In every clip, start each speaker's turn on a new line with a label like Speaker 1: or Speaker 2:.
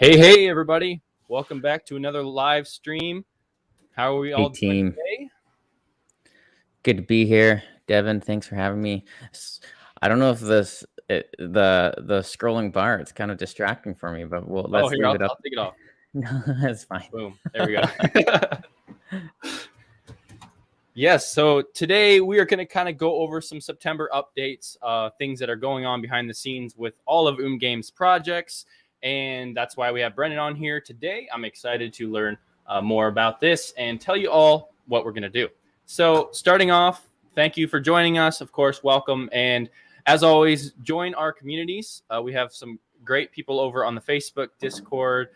Speaker 1: Hey, everybody. Welcome back to another live stream. How are we all doing
Speaker 2: team.
Speaker 1: today?
Speaker 2: Good to be here. Devin, thanks for having me. I don't know if the scrolling bar, it's kind of distracting for me, but let's
Speaker 1: Here,
Speaker 2: leave
Speaker 1: I'll
Speaker 2: it up.
Speaker 1: take it off.
Speaker 2: No, that's fine.
Speaker 1: Boom. There we go. Yes, so today we are going to kind of go over some September updates, things that are going on behind the scenes with all of OOMM Games projects. And that's why we have Brendan on here today. I'm excited to learn more about this and tell you all what we're going to do. So starting off, thank you for joining us. Of course, welcome. And as always, join our communities. We have some great people over on the Facebook, Discord,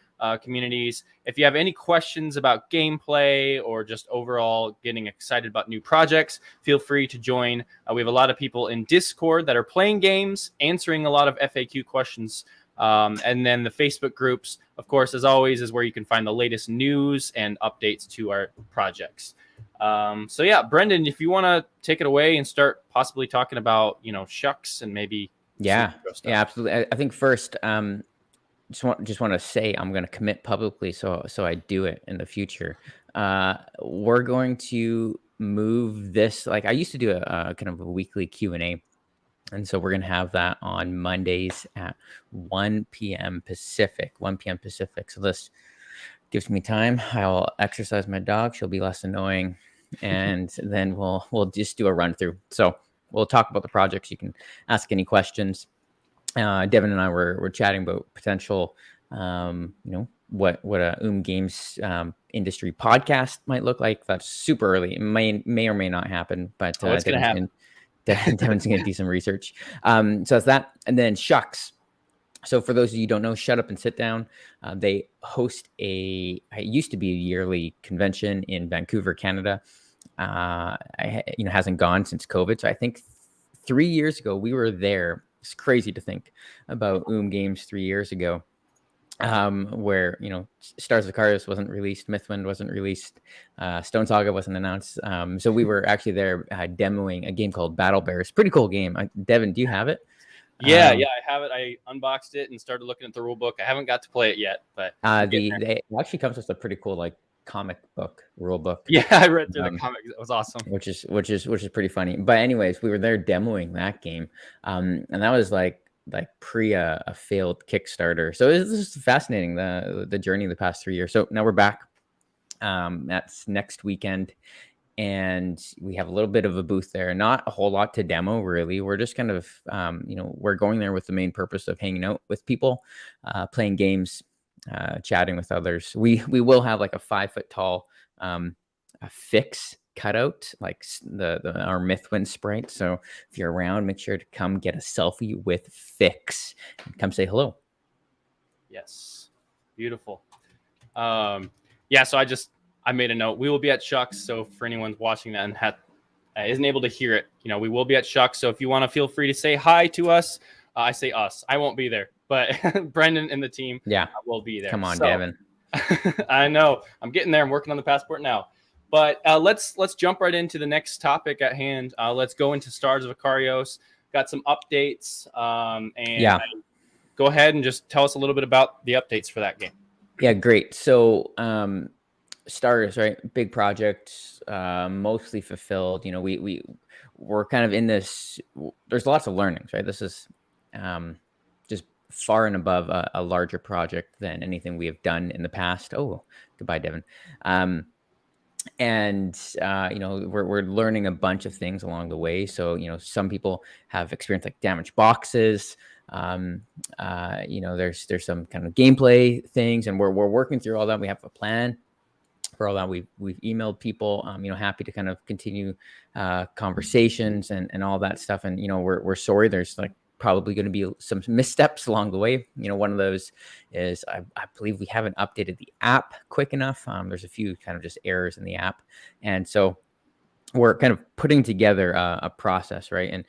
Speaker 1: communities. If you have any questions about gameplay or just overall getting excited about new projects, feel free to join. We have a lot of people in Discord that are playing games, answering a lot of FAQ questions. And then the Facebook groups, of course, as always, is where you can find the latest news and updates to our projects. So yeah, Brendan, if you want to take it away and start possibly talking about, shucks and maybe
Speaker 2: Yeah, absolutely. I think first, just want to say I'm going to commit publicly, so I do it in the future. We're going to move this. Like I used to do a kind of a weekly Q&A. And so we're going to have that on Mondays at 1 p.m. Pacific. So this gives me time. I'll exercise my dog. She'll be less annoying. And then we'll just do a run through. So we'll talk about the projects. You can ask any questions. Devin and I were chatting about potential, what a OOMM Games industry podcast might look like. That's super early. It may or may not happen, but
Speaker 1: it's going to happen.
Speaker 2: Devin's going to do some research. So that's that. And then Shucks. So for those of you who don't know, Shut Up and Sit Down, they host it used to be a yearly convention in Vancouver, Canada. Hasn't gone since COVID. So I think 3 years ago, we were there. It's crazy to think about OOMM Games 3 years ago. Where Stars of Karios wasn't released, Mythwind wasn't released, Stone Saga wasn't announced. So we were actually there demoing a game called Battle Bears. Pretty cool game. Devin, do you have it?
Speaker 1: Yeah, I have it. I unboxed it and started looking at the rule book. I haven't got to play it yet, but
Speaker 2: it actually comes with a pretty cool comic book rule book.
Speaker 1: Yeah, I read through the comic. It was awesome.
Speaker 2: Which is pretty funny. But anyways, we were there demoing that game, and that was like pre a failed Kickstarter. So this is fascinating, the journey of the past 3 years. So now we're back. That's next weekend, and we have a little bit of a booth there. Not a whole lot to demo, really. We're just kind of, we're going there with the main purpose of hanging out with people, playing games, chatting with others. We will have like a 5 foot tall a fix cutout, like our Mythwind sprite. So if you're around, make sure to come get a selfie with Fix and come say hello.
Speaker 1: Yes, beautiful. So I made a note. We will be at Shucks. So for anyone watching that and isn't able to hear it, we will be at Shucks. So if you want to, feel free to say hi to us. I say us. I won't be there, but Brendan and the team will be there.
Speaker 2: Come on, Devin.
Speaker 1: I know. I'm getting there. I'm working on the passport now. But let's jump right into the next topic at hand. Let's go into Stars of Karios. Got some updates. Go ahead and just tell us a little bit about the updates for that game.
Speaker 2: Yeah, great. So Stars, right? Big project, mostly fulfilled. We're kind of in this. There's lots of learnings, right? This is just far and above a larger project than anything we have done in the past. Oh, goodbye, Devin. We're learning a bunch of things along the way. So, some people have experienced like damaged boxes. There's some kind of gameplay things, and we're working through all that. We have a plan for all that. We've emailed people, happy to kind of continue conversations and all that stuff. And, we're sorry. There's probably going to be some missteps along the way. One of those is I believe we haven't updated the app quick enough. There's a few kind of just errors in the app. And so we're kind of putting together a process, right? And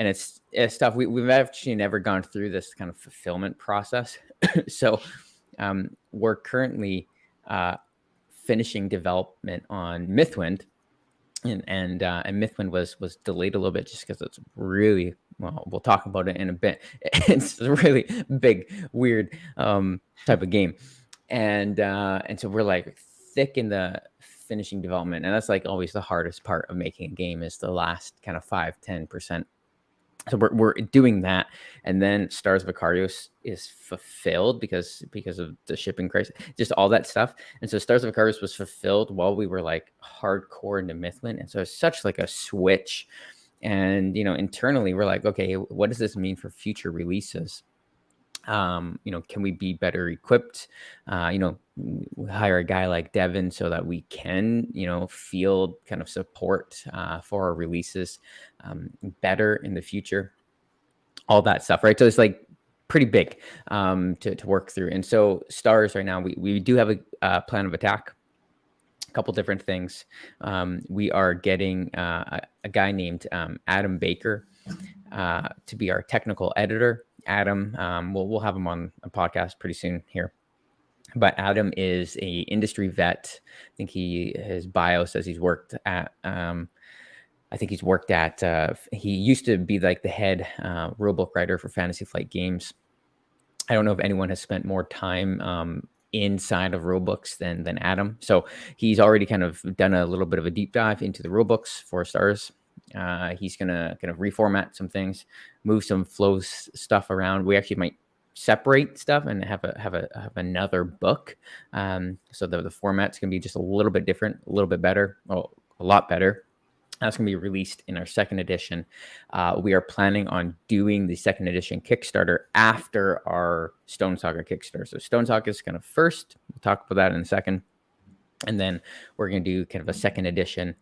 Speaker 2: it's stuff we've actually never gone through this kind of fulfillment process. So we're currently finishing development on Mythwind. and Mythwind was delayed a little bit just because it's really, well, we'll talk about it in a bit. It's a really big, weird type of game, and so we're like thick in the finishing development, and that's like always the hardest part of making a game is the last kind of 5-10%. So we're doing that, and then Stars of Icarius is fulfilled because of the shipping crisis, just all that stuff. And so Stars of Icarius was fulfilled while we were like hardcore into Mythwind, and so it's such like a switch. And internally we're like, okay, what does this mean for future releases? Can we be better equipped? Hire a guy like Devin so that we can, field kind of support for our releases better in the future. All that stuff, right? So it's like pretty big to work through. And so Stars right now, we do have a plan of attack. A couple different things. We are getting a guy named Adam Baker to be our technical editor. Adam, we'll have him on a podcast pretty soon here. But Adam is a industry vet. I think his bio says he's worked at. He used to be like the head rulebook writer for Fantasy Flight Games. I don't know if anyone has spent more time inside of rulebooks than Adam. So he's already kind of done a little bit of a deep dive into the rulebooks for Stars. He's gonna kind of reformat some things, move some flows stuff around. We actually might separate stuff and have another book. So the format's gonna be just a little bit different, a little bit better, well, a lot better. That's going to be released in our second edition. We are planning on doing the second edition Kickstarter after our Stone Saga Kickstarter. So Stone Saga is kind of first. We'll talk about that in a second. And then we're going to do kind of a second edition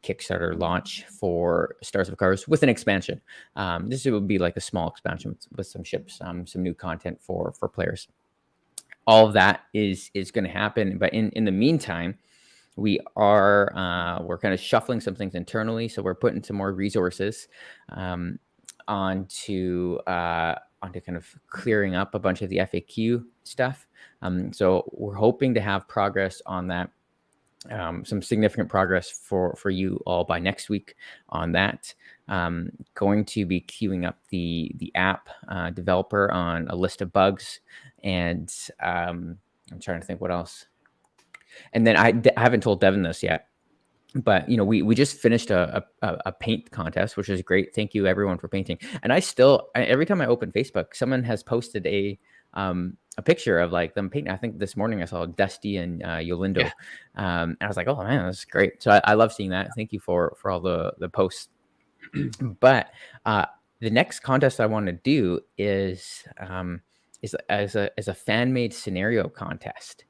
Speaker 2: Kickstarter launch for Stars of Icarius with an expansion. This will be like a small expansion with some ships, some new content for players. All of that is going to happen. But in the meantime, we're kind of shuffling some things internally. So we're putting some more resources onto kind of clearing up a bunch of the FAQ stuff. So we're hoping to have progress on that, some significant progress for you all by next week on that. Going to be queuing up the app developer on a list of bugs, and I'm trying to think what else. And then I haven't told Devin this yet, but we just finished a paint contest, which is great. Thank you everyone for painting. And every time I open Facebook, someone has posted a picture of like them painting. I think this morning I saw Dusty and Yolindo. Yeah. And I was like, oh man, that's great. So I love seeing that. Thank you for all the posts. But the next contest I want to do is as a fan-made scenario contest.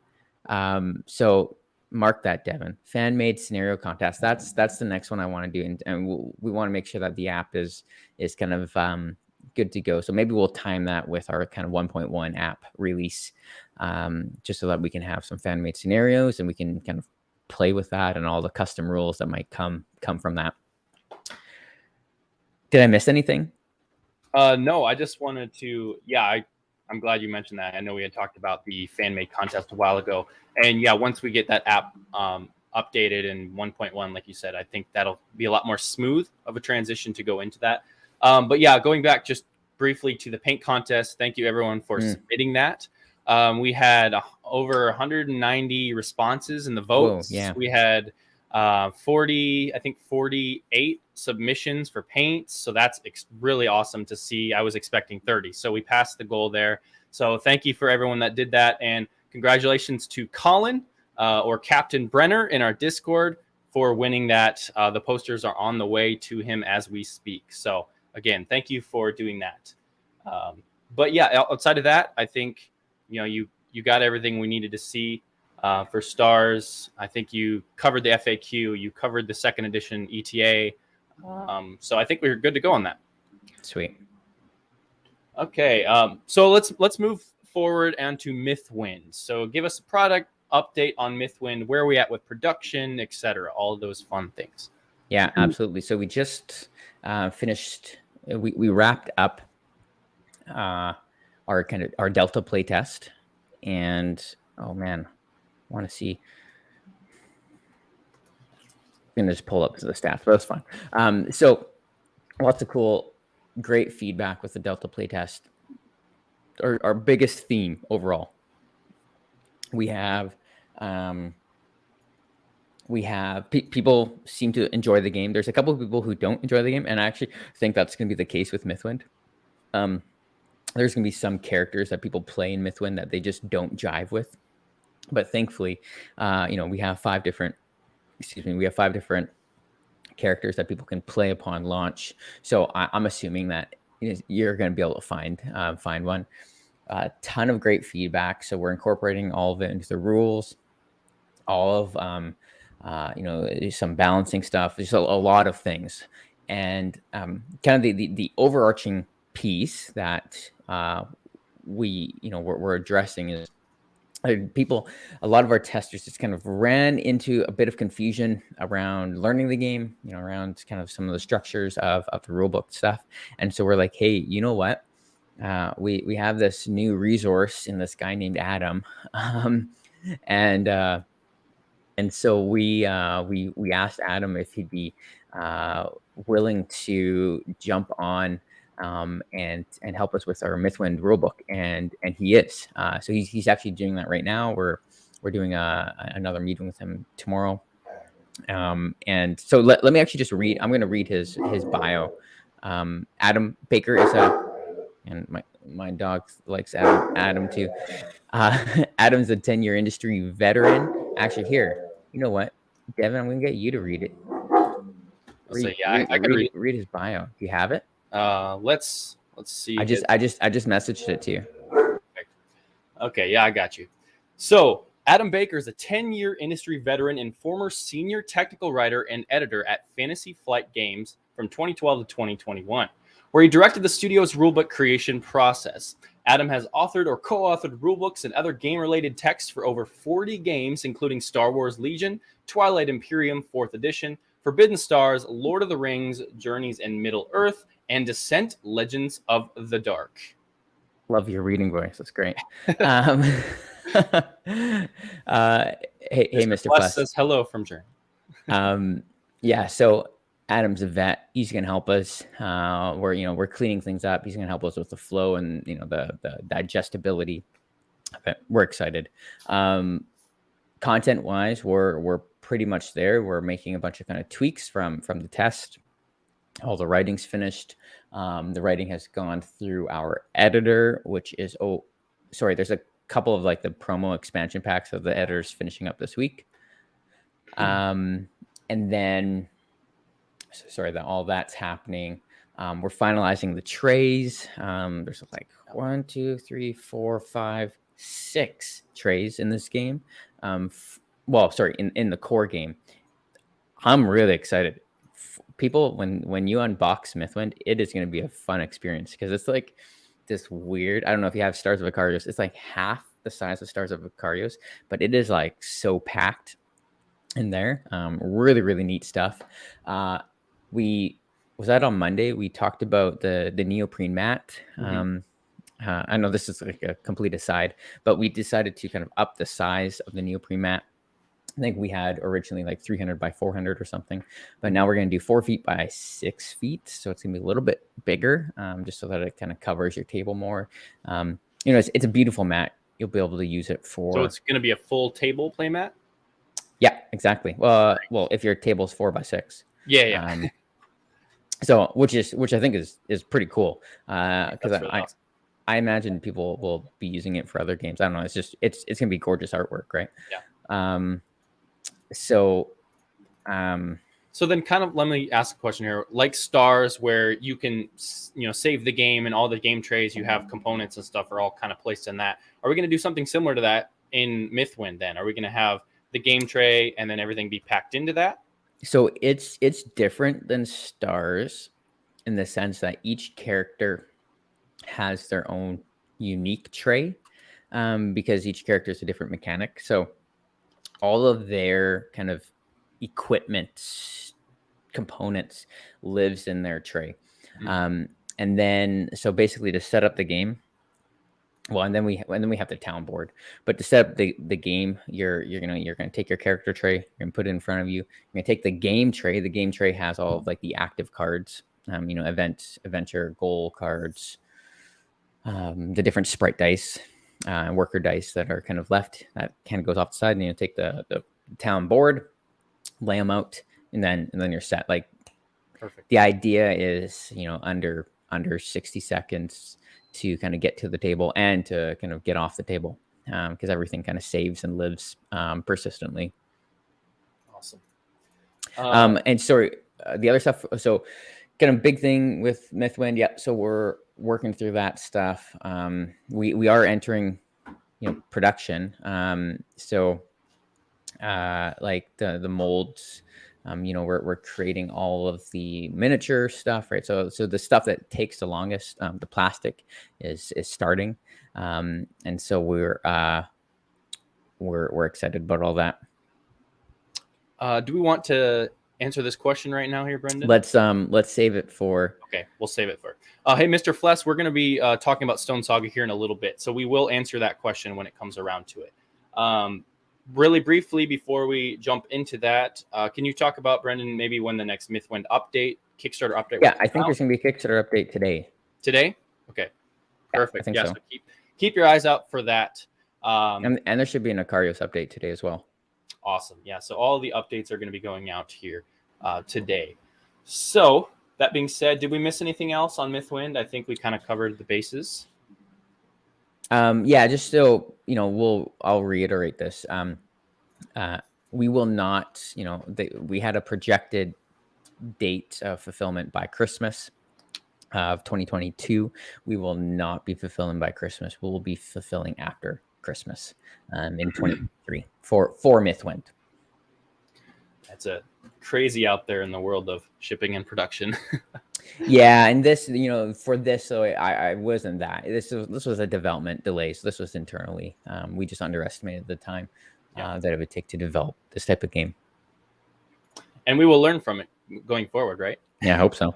Speaker 2: So mark that, Devin. Fan-made scenario contest. That's the next one I want to do, and we want to make sure that the app is kind of good to go. So maybe we'll time that with our kind of 1.1 app release, just so that we can have some fan-made scenarios and we can kind of play with that and all the custom rules that might come from that. Did I miss anything?
Speaker 1: No, I just wanted to. Yeah, I'm glad you mentioned that. I know we had talked about the fan-made contest a while ago. And yeah, once we get that app updated in 1.1, like you said, I think that'll be a lot more smooth of a transition to go into that. But yeah, going back just briefly to the paint contest, thank you everyone for submitting that. We had over 190 responses in the votes.
Speaker 2: Whoa, yeah.
Speaker 1: We had 48 submissions for paints. So that's really awesome to see. I was expecting 30. So we passed the goal there. So thank you for everyone that did that. And congratulations to Colin or Captain Brenner in our Discord for winning that. The posters are on the way to him as we speak. So again, thank you for doing that. But yeah, outside of that, I think, you got everything we needed to see. For Stars, I think you covered the FAQ, you covered the second edition ETA. So I think we're good to go on that.
Speaker 2: Sweet.
Speaker 1: Okay. So let's move forward and to Mythwind. So give us a product update on Mythwind. Where are we at with production, etc. All of those fun things.
Speaker 2: Yeah, absolutely. So we just finished. We wrapped up our Delta playtest, and oh man. Want to see. gonna just pull up the stats, but that's fine. So lots of cool, great feedback with the Delta playtest. Our biggest theme overall. We have people seem to enjoy the game. There's a couple of people who don't enjoy the game, and I actually think that's going to be the case with Mythwind. There's going to be some characters that people play in Mythwind that they just don't jive with. But thankfully, we have 5 different characters that people can play upon launch. So I'm assuming that you're going to be able to find one. A ton of great feedback. So we're incorporating all of it into the rules, all of some balancing stuff. There's a lot of things, and kind of the overarching piece that we're addressing is a lot of our testers just kind of ran into a bit of confusion around learning the game, around kind of some of the structures of the rulebook stuff. And so we're like, hey, you know what? We have this new resource in this guy named Adam, and so we asked Adam if he'd be willing to jump on and help us with our Mythwind rulebook, and he is. So he's actually doing that right now. We're doing another meeting with him tomorrow. And so let me actually just read. I'm going to read his bio. Adam Baker is and my dog likes Adam too. Adam's a 10-year industry veteran. Actually, here, you know what, Devin, I'm going to get you to read it.
Speaker 1: I can
Speaker 2: read his bio. Do you have it?
Speaker 1: Let's see.
Speaker 2: I just messaged it to you.
Speaker 1: Perfect. Okay, yeah, I got you. So Adam Baker is a 10-year industry veteran and former senior technical writer and editor at Fantasy Flight Games from 2012 to 2021, where he directed the studio's rulebook creation process. Adam has authored or co-authored rulebooks and other game-related texts for over 40 games, including Star Wars Legion, Twilight Imperium 4th Edition, Forbidden Stars, Lord of the Rings, Journeys in Middle-earth, and Descent: Legends of the Dark.
Speaker 2: Love your reading voice. That's great. Hey, Mr. Plus
Speaker 1: says hello from Journey.
Speaker 2: Yeah, so Adam's a vet. He's going to help us. We're cleaning things up. He's going to help us with the flow and the digestibility. We're excited. Content wise, we're pretty much there. We're making a bunch of kind of tweaks from the test. All the writing's finished. The writing has gone through our editor, which is there's a couple of like the promo expansion packs of the editors finishing up this week. And then all that's happening. We're finalizing the trays. There's like 1, 2, 3, 4, 5, 6 trays in this game. In the core game. I'm really excited. People, when you unbox Mythwind, it is going to be a fun experience because it's like this weird. I don't know if you have Stars of Icarios. It's like half the size of Stars of Icarios, but it is like so packed in there. Really, really neat stuff. Was that on Monday? We talked about the neoprene mat. I know this is like a complete aside, but we decided to kind of up the size of the neoprene mat. I think we had originally like 300 by 400 or something, but now we're going to do 4 feet by 6 feet. So it's going to be a little bit bigger, just so that it kind of covers your table more. It's a beautiful mat. You'll be able to use it for.
Speaker 1: So it's going to be a full table play mat?
Speaker 2: Yeah, exactly. Well, if your table's 4 by 6.
Speaker 1: Yeah.
Speaker 2: So which I think is pretty cool. Because
Speaker 1: really awesome.
Speaker 2: I imagine people will be using it for other games. I don't know. It's going to be gorgeous artwork, right?
Speaker 1: Yeah.
Speaker 2: So
Speaker 1: then kind of let me ask a question here. Like Stars, where you can, save the game and all the game trays, you have components and stuff are all kind of placed in that. Are we going to do something similar to that in Mythwind then? Are we going to have the game tray and then everything be packed into that?
Speaker 2: So it's different than Stars in the sense that each character has their own unique tray, because each character is a different mechanic. So all of their kind of equipment components lives in their tray. And then, so basically to set up the game, Well, and then we have the town board. But to set up the game, you're gonna take your character tray, you're gonna put it in front of you. You're gonna take the game tray. The game tray has all of like the active cards, adventure, goal cards, the different sprite dice, and worker dice that are kind of left. That kind of goes off the side, and you take the town board, lay them out, and then you're set. Like,
Speaker 1: Perfect.
Speaker 2: the idea is, under 60 seconds to kind of get to the table and to kind of get off the table, because everything kind of saves and lives persistently.
Speaker 1: Awesome.
Speaker 2: And sorry, the other stuff. So, kind of big thing with Mythwind. Yeah. So we're working through that stuff. We are entering, production. So, like the molds. We're creating all of the miniature stuff, right? So the stuff that takes the longest, the plastic is starting, and so we're excited about all that.
Speaker 1: Do we want to answer this question right now here, Brendan?
Speaker 2: Let's save it for.
Speaker 1: Okay, we'll save it for. Hey, Mr. Fless, we're going to be talking about Stone Saga here in a little bit, so we will answer that question when it comes around to it. Really briefly, before we jump into that, can you talk about, Brendan, maybe when the next Mythwind update, Kickstarter update?
Speaker 2: Yeah, I think there's going to be a Kickstarter update today.
Speaker 1: Today? Okay, perfect.
Speaker 2: Yeah, I think so.
Speaker 1: So keep your eyes out for that.
Speaker 2: And there should be an Akarios update today as well.
Speaker 1: Awesome. Yeah, so all the updates are going to be going out here today. So that being said, did we miss anything else on Mythwind? I think we kind of covered the bases.
Speaker 2: Yeah, just so I'll reiterate this. We will not, we had a projected date of fulfillment by Christmas of 2022. We will not be fulfilling by Christmas. We will be fulfilling after Christmas in 2023 for Mythwind.
Speaker 1: That's a crazy out there in the world of shipping and production.
Speaker 2: Yeah, and this, for this, so I wasn't that. This was a development delay. So this was internally. We just underestimated the time that it would take to develop this type of game.
Speaker 1: And we will learn from it going forward, right?
Speaker 2: Yeah, I hope so.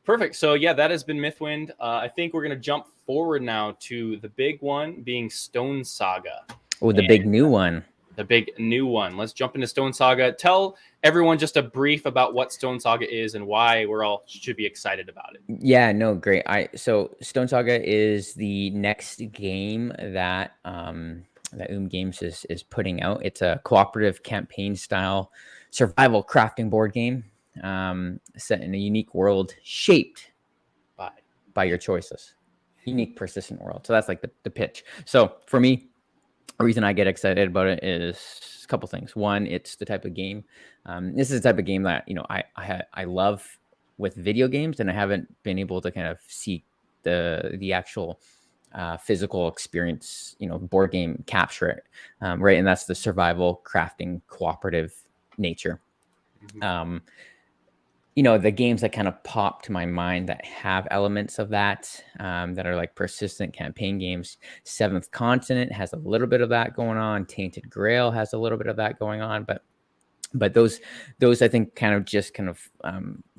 Speaker 1: Perfect. So yeah, that has been Mythwind. I think we're going to jump forward now to the big one being Stone Saga.
Speaker 2: Oh, the big new one.
Speaker 1: The big new one. Let's jump into Stone Saga. Tell everyone just a brief about what Stone Saga is and why we're all should be excited about it.
Speaker 2: Yeah, no, great. So Stone Saga is the next game that that OOMM Games is putting out. It's a cooperative campaign style survival crafting board game set in a unique world shaped by your choices. Unique, persistent world. So that's like the pitch. So for me, the reason I get excited about it is a couple things. One, it's the type of game. This is the type of game that I love with video games, and I haven't been able to kind of see the actual physical experience, board game capture it, right? And that's the survival crafting cooperative nature.
Speaker 1: Mm-hmm.
Speaker 2: The games that kind of pop to my mind that have elements of that, that are like persistent campaign games. Seventh Continent has a little bit of that going on. Tainted Grail has a little bit of that going on, but those I think kind of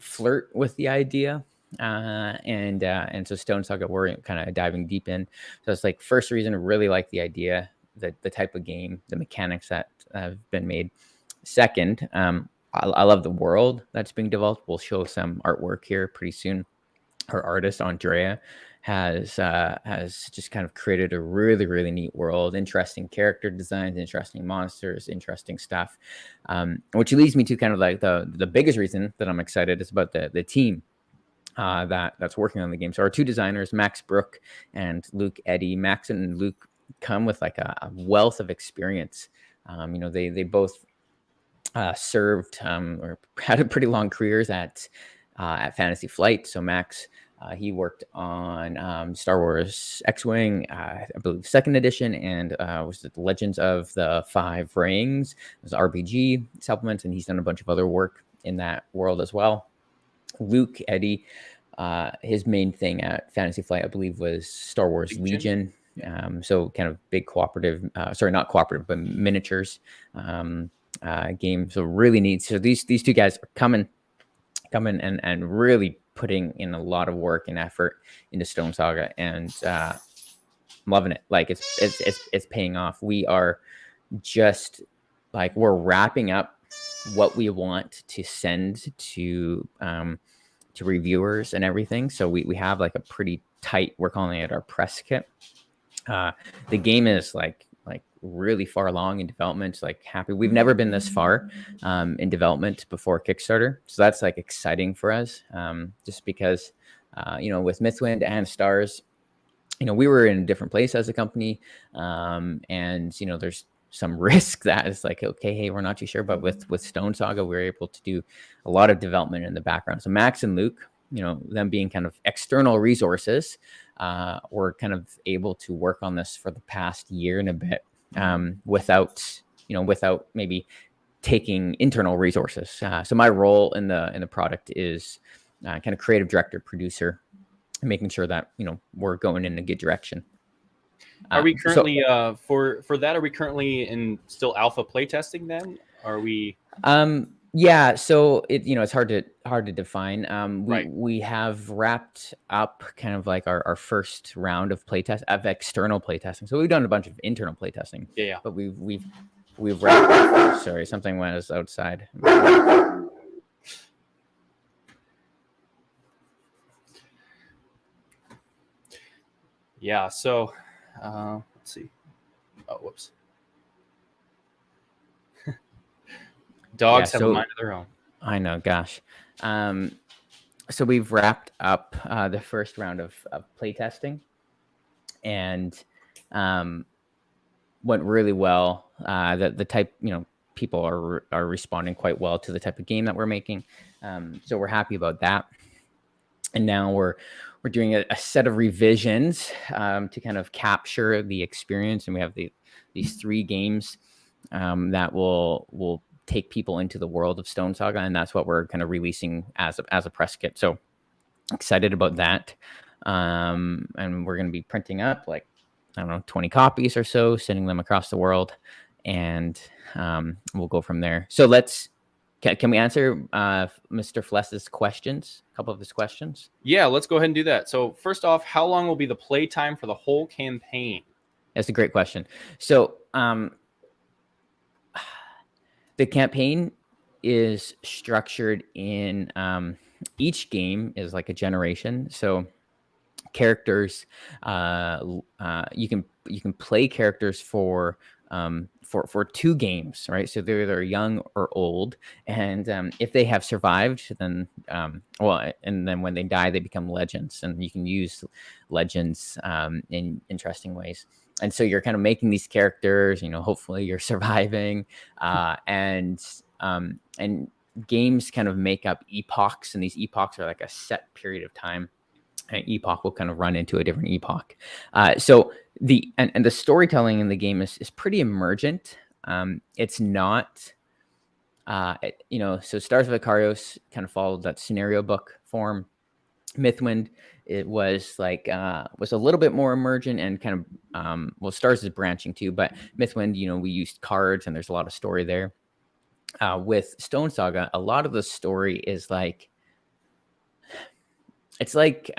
Speaker 2: flirt with the idea. And so Stone Saga, we're kind of diving deep in. So it's like first reason to really like the idea, the type of game, the mechanics that have been made. Second, I love the world that's being developed. We'll show some artwork here pretty soon. Our artist Andrea has just kind of created a really, really neat world, interesting character designs, interesting monsters, interesting stuff. Which leads me to kind of like the biggest reason that I'm excited is about the team that's working on the game. So our two designers, Max Brook and Luke Eddy. Max and Luke come with like a wealth of experience. They both served or had pretty long careers at Fantasy Flight. So Max, he worked on Star Wars X-Wing, I believe, second edition, and was the Legends of the Five Rings. It was RPG supplements, and he's done a bunch of other work in that world as well. Luke Eddy, his main thing at Fantasy Flight, I believe, was Star Wars Legion. So kind of big cooperative, not cooperative, but miniatures game. So really neat. So these two guys are coming and really putting in a lot of work and effort into Stone Saga, and I'm loving it. Like it's paying off. We are just like, we're wrapping up what we want to send to reviewers and everything. So we have like a pretty tight, we're calling it our press kit. The game is like really far along in development. Like, happy. We've never been this far in development before Kickstarter, so that's like exciting for us. Just because with Mythwind and Stars, we were in a different place as a company, and there's some risk that is like, okay, hey, we're not too sure. But with Stone Saga, we were able to do a lot of development in the background. So Max and Luke, them being kind of external resources, were kind of able to work on this for the past year and a bit, without maybe taking internal resources. So my role in the product is kind of creative director, producer, making sure that we're going in a good direction.
Speaker 1: Are we currently for that? Are we currently in still alpha playtesting? Then are we?
Speaker 2: Yeah, so it's hard to define.
Speaker 1: Right.
Speaker 2: We have wrapped up kind of like our first round of external playtesting. So we've done a bunch of internal playtesting.
Speaker 1: Yeah.
Speaker 2: But we've wrapped up. Sorry, something went us outside.
Speaker 1: Yeah. So let's see. Oh, whoops. Dogs have a mind of their own.
Speaker 2: I know, gosh. So we've wrapped up the first round of playtesting, and went really well. The type, people are responding quite well to the type of game that we're making. So we're happy about that. And now we're doing a set of revisions to kind of capture the experience, and we have these 3 games that will take people into the world of Stone Saga, and that's what we're kind of releasing as a press kit. So excited about that. And we're going to be printing up 20 copies or so, sending them across the world, and we'll go from there. So can we answer Mr. Fless's questions? A couple of his questions.
Speaker 1: Yeah, let's go ahead and do that. So first off, how long will be the play time for the whole campaign?
Speaker 2: That's a great question. So the campaign is structured in each game is like a generation. So characters, you can play characters for 2 games, right? So they're either young or old, and if they have survived, then and then when they die, they become legends, and you can use legends in interesting ways. And so you're kind of making these characters, hopefully you're surviving, and games kind of make up epochs, and these epochs are like a set period of time. An epoch will kind of run into a different epoch. So the storytelling in the game is pretty emergent. It's not, so Stars of Icarios kind of followed that scenario book form. Mythwind, it was was a little bit more emergent and kind of, Stars is branching too, but Mythwind, we used cards and there's a lot of story there. With Stone Saga, a lot of the story is it's like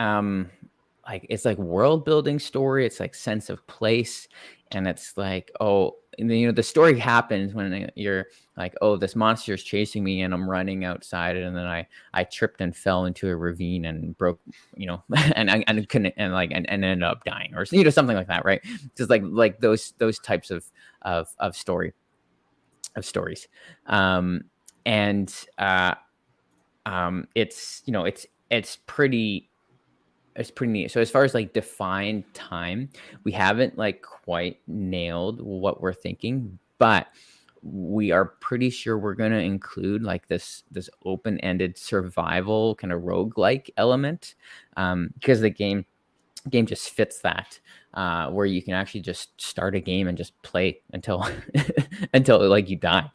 Speaker 2: world building story. It's like sense of place, and it's like, and then, the story happens when you're like, this monster is chasing me and I'm running outside, and then I tripped and fell into a ravine and broke, and couldn't, and ended up dying, or something like that, right? Just like those types of stories. It's pretty neat. So as far as defined time, we haven't quite nailed what we're thinking, but we are pretty sure we're going to include this open-ended survival kind of roguelike element, because the game just fits that, where you can actually just start a game and just play until you die.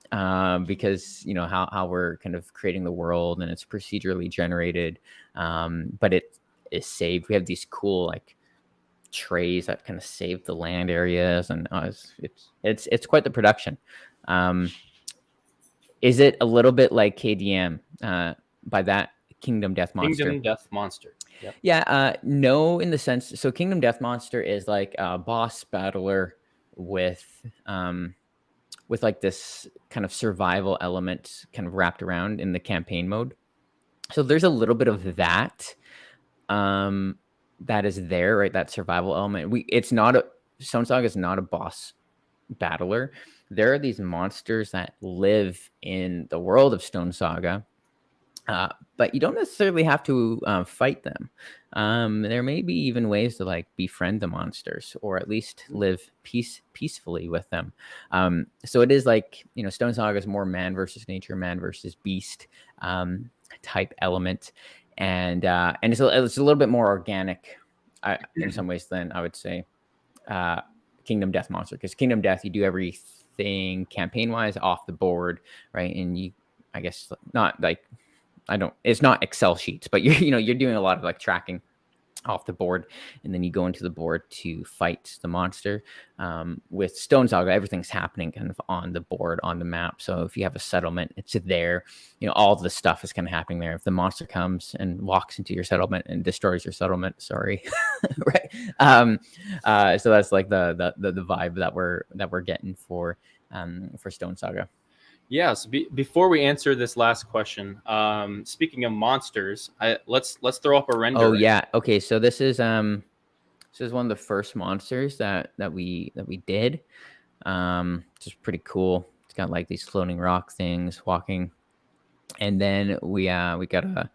Speaker 2: Because how we're kind of creating the world, and it's procedurally generated, but it is saved. We have these cool trays that kind of save the land areas, and it's quite the production. Is it a little bit like KDM? By that, Kingdom Death Monster.
Speaker 1: Kingdom Death Monster. Yep.
Speaker 2: Yeah, no, in the sense, so Kingdom Death Monster is like a boss battler with like this kind of survival element kind of wrapped around in the campaign mode. So there's a little bit of that that is there, right? That survival element. It's not a Stone Saga is not a boss battler. There are these monsters that live in the world of Stone Saga, but you don't necessarily have to fight them. There may be even ways to like befriend the monsters, or at least live peacefully with them. So it is like, Stone Saga is more man versus nature, man versus beast type element, and it's a little bit more organic in some ways than I would say Kingdom Death Monster, because Kingdom Death, you do everything campaign wise off the board, right? And you, I guess, not like, it's not Excel sheets, but you're doing a lot of like tracking off the board, and then you go into the board to fight the monster. With Stone Saga, everything's happening kind of on the board, on the map. So if you have a settlement, it's there. All the stuff is kind of happening there. If the monster comes and walks into your settlement and destroys your settlement, sorry, right? So that's like the vibe that we're getting for Stone Saga.
Speaker 1: Yeah. So before we answer this last question, speaking of monsters, let's throw up a render.
Speaker 2: Oh yeah. Okay. So this is one of the first monsters that we did. Which is pretty cool. It's got like these floating rock things walking, and then we got a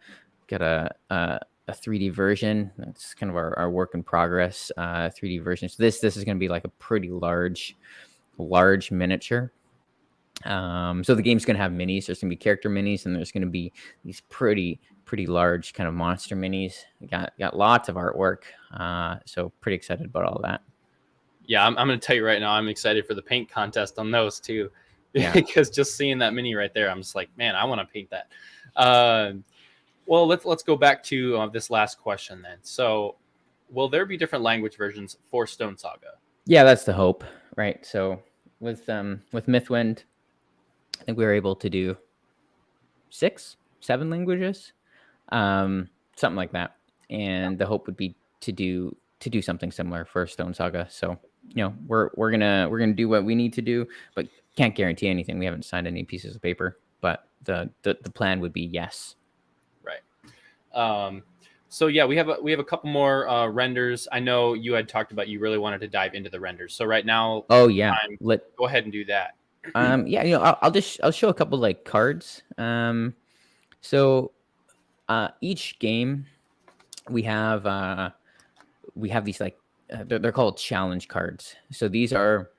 Speaker 2: 3D version. That's kind of our work in progress 3D version. So this is going to be like a pretty large miniature. So the game's going to have minis. There's going to be character minis, and there's going to be these pretty large kind of monster minis. We got lots of artwork. So pretty excited about all that.
Speaker 1: Yeah, I'm going to tell you right now, I'm excited for the paint contest on those too. Yeah. Because just seeing that mini right there, I'm just like, man, I want to paint that. Well, let's go back to this last question then. So, will there be different language versions for Stone Saga?
Speaker 2: Yeah, that's the hope, right? So with Mythwind, I think we were able to do 6, 7 languages, something like that. And the hope would be to do something similar for Stone Saga. So, we're gonna do what we need to do, but can't guarantee anything. We haven't signed any pieces of paper, but the plan would be yes.
Speaker 1: Right. So yeah, we have a couple more renders. I know you had talked about you really wanted to dive into the renders. So right now,
Speaker 2: oh yeah,
Speaker 1: go ahead and do that.
Speaker 2: Yeah, I'll show a couple like cards. So each game we have these like they're called challenge cards. So these are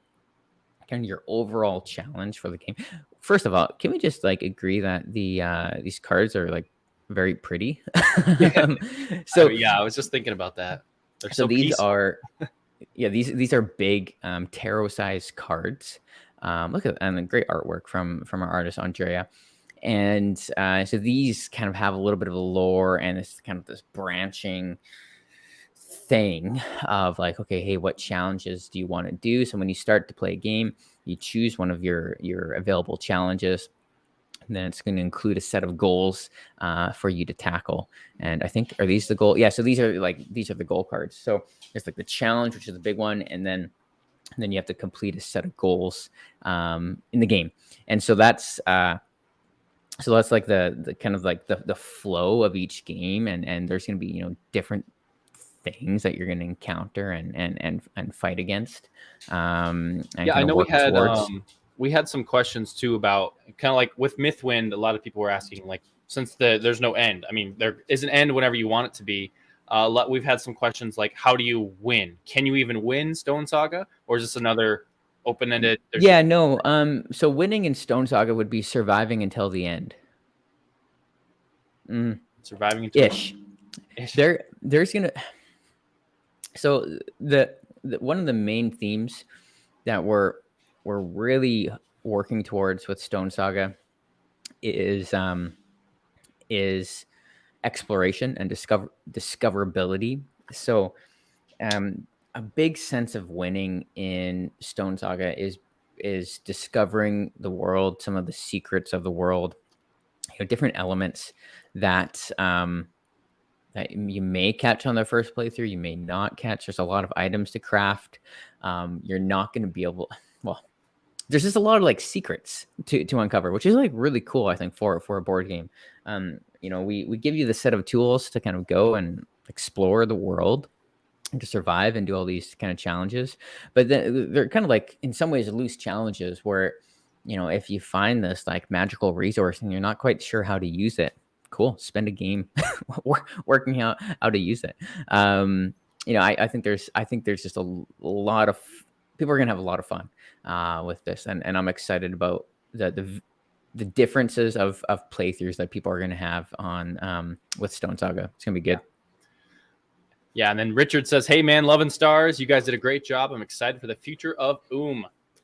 Speaker 2: kind of your overall challenge for the game. First of all, can we just like agree that these cards are like very pretty? So
Speaker 1: yeah, I was just thinking about that.
Speaker 2: They're so these peaceful. Are these are big tarot sized cards. Look at and great artwork from our artist Andrea. And so these kind of have a little bit of a lore and this kind of this branching thing of like, okay, hey, what challenges do you want to do? So when you start to play a game, you choose one of your available challenges, and then it's going to include a set of goals for you to tackle. And I think, are these the goal? Yeah, so these are the goal cards. So there's like the challenge, which is the big one, and then you have to complete a set of goals in the game. And so that's like the kind of like the flow of each game, and there's going to be different things that you're going to encounter and fight against. And
Speaker 1: yeah, I know we had some questions too about kind of like with Mythwind. A lot of people were asking, like, since there's no end. I mean, there is an end whenever you want it to be. We've had some questions like, how do you win? Can you even win Stone Saga, or is this another open-ended?
Speaker 2: Yeah, no. So winning in Stone Saga would be surviving until the end.
Speaker 1: Surviving until
Speaker 2: ish. There's gonna. So the one of the main themes that we're really working towards with Stone Saga is exploration and discoverability. So a big sense of winning in Stone Saga is discovering the world, some of the secrets of the world, different elements that that you may catch on the first playthrough, you may not catch. There's a lot of items to craft. You're not going to be able. Well, there's just a lot of like secrets to uncover, which is like really cool, I think, for a board game. We give you the set of tools to kind of go and explore the world and to survive and do all these kind of challenges. But then they're kind of like in some ways loose challenges where, if you find this like magical resource and you're not quite sure how to use it, cool, spend a game working out how to use it. I think there's just a lot of people are gonna have a lot of fun with this, and I'm excited about the differences of playthroughs that people are gonna have on with Stone Saga. It's gonna be good.
Speaker 1: Yeah, and then Richard says, "Hey man, loving stars. You guys did a great job. I'm excited for the future of OOMM."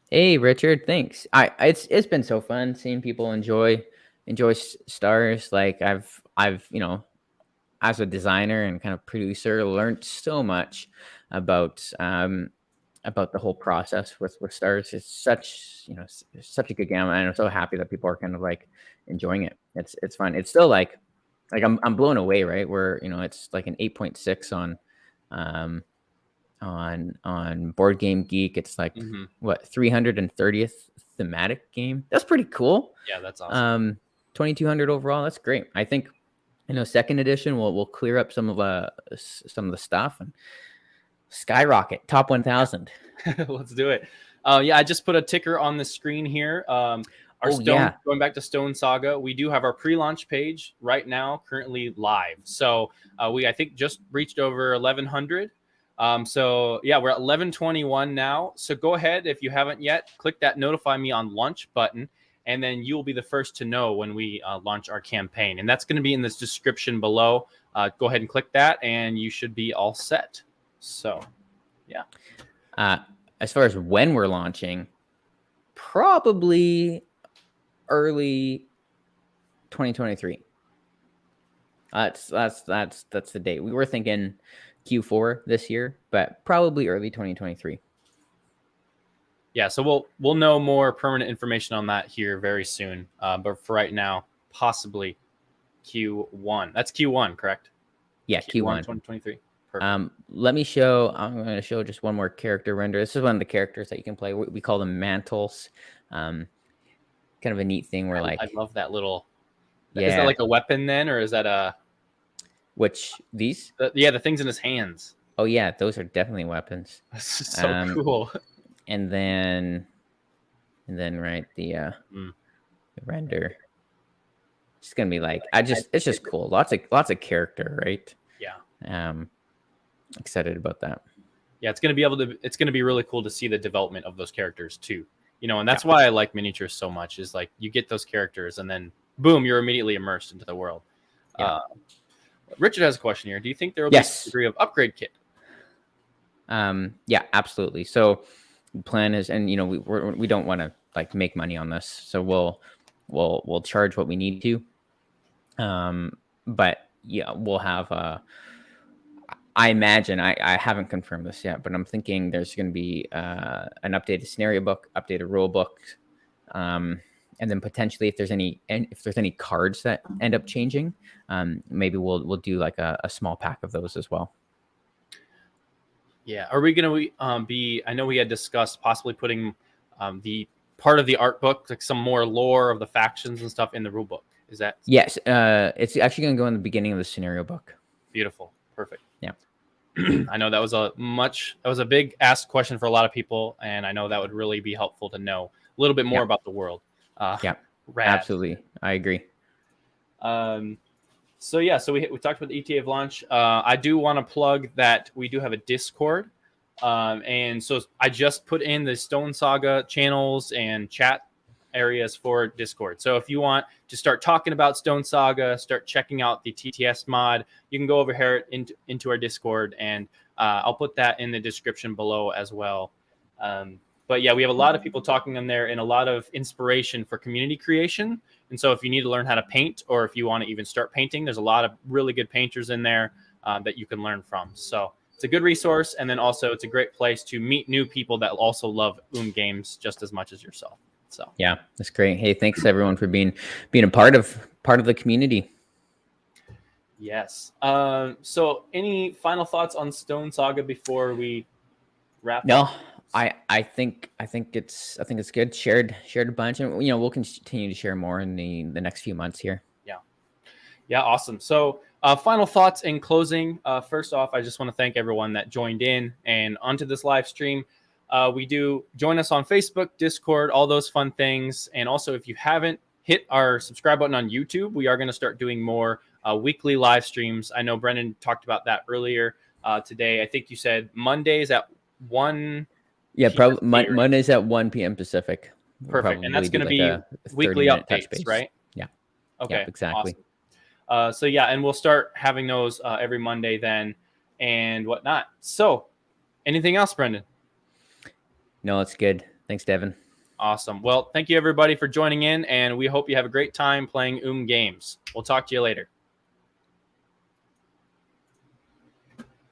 Speaker 2: Hey Richard, thanks. It's been so fun seeing people enjoy stars. Like I've as a designer and kind of producer learned so much about the whole process with stars. It's such a good game, and I'm so happy that people are kind of like enjoying it. It's fun. It's still like I'm blown away, right? Where it's like an 8.6 on Board Game Geek. It's like what 330th thematic game. That's pretty cool.
Speaker 1: Yeah, that's awesome.
Speaker 2: 2200 overall. That's great. I think second edition will clear up some of the stuff and skyrocket top 1000.
Speaker 1: Let's do it. I just put a ticker on the screen here. Going back to Stone Saga, we do have our pre-launch page right now, currently live. So we I think just reached over 1100. We're at 1121 now. So go ahead, if you haven't yet, click that notify me on launch button, and then you'll be the first to know when we launch our campaign. And that's going to be in this description below. Go ahead and click that, and you should be all set. So, yeah.
Speaker 2: As far as when we're launching, probably early 2023. That's the date. We were thinking Q4 this year, but probably early 2023.
Speaker 1: Yeah, so we'll know more permanent information on that here very soon. But for right now, possibly Q1. That's Q1, correct?
Speaker 2: Yeah, Q1
Speaker 1: 2023.
Speaker 2: Perfect. Let me show. I'm going to show just one more character render. This is one of the characters that you can play. We call them mantles. Kind of a neat thing where I
Speaker 1: love that little. Yeah. Is that like a weapon then, or is that a?
Speaker 2: Which these?
Speaker 1: The things in his hands.
Speaker 2: Oh yeah, those are definitely weapons.
Speaker 1: This is so cool.
Speaker 2: And then right the render. It's gonna be like it's just cool. Lots of character, right?
Speaker 1: Yeah.
Speaker 2: Excited about that.
Speaker 1: Yeah, it's gonna be really cool to see the development of those characters too. And that's why I like miniatures so much. Is like you get those characters and then boom, you're immediately immersed into the world. Yeah. Richard has a question here. Do you think there will be a degree of upgrade kit?
Speaker 2: Yeah, absolutely. So the plan is, and we don't want to like make money on this, so we'll charge what we need to. But yeah, we'll have I imagine I haven't confirmed this yet, but I'm thinking there's going to be an updated scenario book, updated rule book, and then potentially if there's any cards that end up changing, maybe we'll do like a small pack of those as well.
Speaker 1: Yeah, are we going to be? I know we had discussed possibly putting the part of the art book, like some more lore of the factions and stuff, in the rule book. Is that?
Speaker 2: Yes, it's actually going to go in the beginning of the scenario book.
Speaker 1: Beautiful, perfect.
Speaker 2: Yeah.
Speaker 1: I know that was a big asked question for a lot of people, and I know that would really be helpful to know a little bit more about the world.
Speaker 2: Yeah, absolutely, I agree.
Speaker 1: So we talked about the ETA of launch. I do want to plug that we do have a Discord, and so I just put in the Stone Saga channels and chat areas for Discord. So if you want to start talking about Stone Saga, start checking out the TTS mod, you can go over here into our Discord, and I'll put that in the description below as well. But yeah, we have a lot of people talking in there and a lot of inspiration for community creation. And so if you need to learn how to paint, or if you want to even start painting, there's a lot of really good painters in there that you can learn from. So it's a good resource. And then also it's a great place to meet new people that also love OOMM Games just as much as yourself. So
Speaker 2: yeah, that's great. Hey, thanks everyone for being a part of part of the community.
Speaker 1: Yes. So any final thoughts on Stone Saga before we wrap
Speaker 2: No,
Speaker 1: up?
Speaker 2: I think it's good. Shared a bunch, and we'll continue to share more in the next few months here.
Speaker 1: Yeah, awesome. So, final thoughts in closing. First off, I just want to thank everyone that joined in and onto this live stream. We do join us on Facebook, Discord, all those fun things. And also, if you haven't hit our subscribe button on YouTube, we are going to start doing more weekly live streams. I know Brendan talked about that earlier today. I think you said Mondays at 1
Speaker 2: Yeah, probably
Speaker 1: PST.
Speaker 2: Mondays at 1 p.m. Pacific. We'll
Speaker 1: Perfect. And that's
Speaker 2: probably
Speaker 1: going
Speaker 2: do
Speaker 1: to
Speaker 2: like
Speaker 1: be
Speaker 2: a
Speaker 1: weekly
Speaker 2: 30-minute touch
Speaker 1: updates,
Speaker 2: base.
Speaker 1: right?
Speaker 2: Yeah.
Speaker 1: Okay.
Speaker 2: Yeah, exactly.
Speaker 1: Awesome. So yeah, and we'll start having those every Monday then and whatnot. So anything else, Brendan?
Speaker 2: No, it's good. Thanks, Devin.
Speaker 1: Awesome. Well, thank you everybody for joining in, and we hope you have a great time playing OOMM Games. We'll talk to you later.